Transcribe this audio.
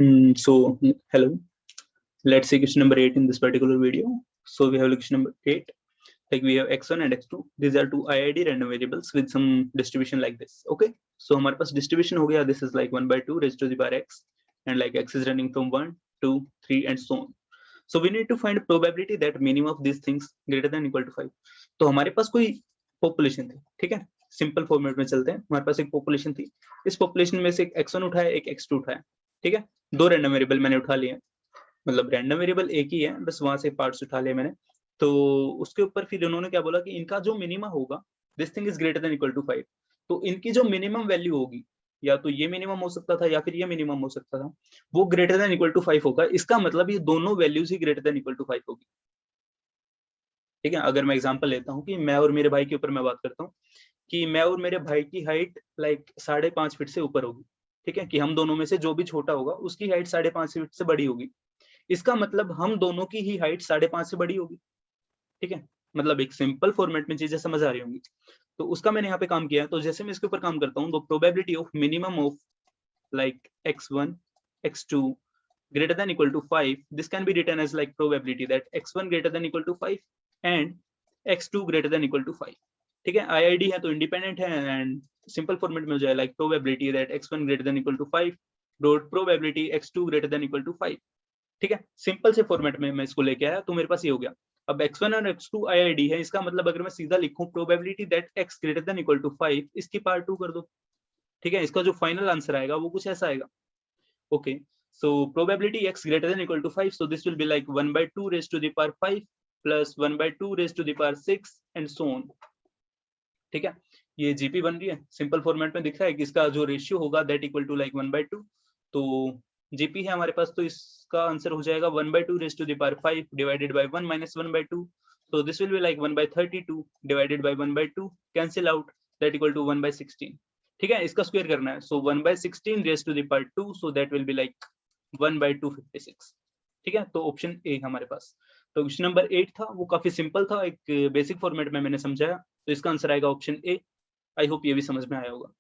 So hello, let's see question number 8 in this particular video. So we have question number 8, like we have x1 and x2. These are two IID random variables with some distribution like this. Okay, so हमारे पास distribution हो गया. This is like 1/2 raised to the power x, and like x is running from 1, 2, 3 and so on. So we need to find probability that minimum of these things greater than equal to 5. तो हमारे पास कोई population थी, ठीक है. Simple format में चलते हैं. हमारे पास एक पॉपुलेशन थी. इस पॉपुलेशन में से एक x1 उठाया, एक x2 उठाया, ठीक है. दो रैंडम वेरिएबल मैंने उठा लिए, मतलब रैंडम वेरिएबल एक ही है, बस वहां से पार्ट्स उठा लिए मैंने. तो उसके ऊपर फिर उन्होंने क्या बोला कि इनका जो मिनिमम होगा, this thing is greater than equal to 5. तो इनकी जो मिनिमम वैल्यू होगी, या तो ये मिनिमम हो सकता था या फिर ये मिनिमम हो सकता था, वो ग्रेटर देन इक्वल टू 5 होगा. इसका मतलब ये दोनों वैल्यूज ही ग्रेटर देन इक्वल टू 5 होगी. ठीक है. अगर मैं एग्जांपल लेता हूँ कि मैं और मेरे भाई के ऊपर मैं बात करता हूँ कि मैं और मेरे भाई की हाइट लाइक 5.5 फीट से ऊपर होगी. ठीक है, कि हम दोनों में से जो भी छोटा होगा उसकी हाइट 5.5 फीट से बड़ी होगी. इसका मतलब हम दोनों की ही हाइट 5.5 से बड़ी होगी. ठीक है, मतलब एक सिंपल फॉर्मेट में चीजें समझ आ रही होंगी. तो उसका मैंने यहाँ पे काम किया है. तो जैसे मैं इसके ऊपर काम करता हूँ, तो probability of minimum of like x1 x2 greater than equal to 5, this can be written as like probability that x1 greater than equal to 5 and x2 greater than equal to 5. ठीक है, IID है तो independent है, and simple format में हो जाए like probability that x1 greater than equal to 5 dot probability x2 greater than equal to 5. ठीक है, सिंपल से फॉर्मेट में मैं इसको लेके आया, तो मेरे पास ये हो गया. अब x1 और x2 IID है, इसका मतलब अगर मैं सीधा लिखूं probability that x greater than equal to 5, इसकी पार्ट 2 कर दो. ठीक है, इसका जो फाइनल आंसर आएगा वो कुछ ऐसा आएगा. Okay, so probability x greater than equal to 5, so this will be like 1/2 raise to the power 5 plus 1/2 raise to the power 6 and so on. ठीक है, ये जीपी बन रही है. सिंपल फॉर्मेट में दिख रहा है कि इसका जो रेशियो होगा दैट इक्वल टू लाइक 1/2. तो जीपी है हमारे पास, तो इसका आंसर हो जाएगा 1/2 raise to the power 5 divided by 1 minus 1/2. so this will be like 1/32 divided by 1/2 cancel out, that equal to 1/16. ठीक है, इसका स्क्वायर करना है. so 1/16 raised to the power 2, so that will be like 1/256. ठीक है, तो ऑप्शन ए हमारे पास. तो क्वेश्चन नंबर 8 था, वो काफी सिंपल था, एक बेसिक फॉर्मेट में मैंने समझाया. तो इसका आंसर आएगा ऑप्शन ए. आई होप ये भी समझ में आया होगा.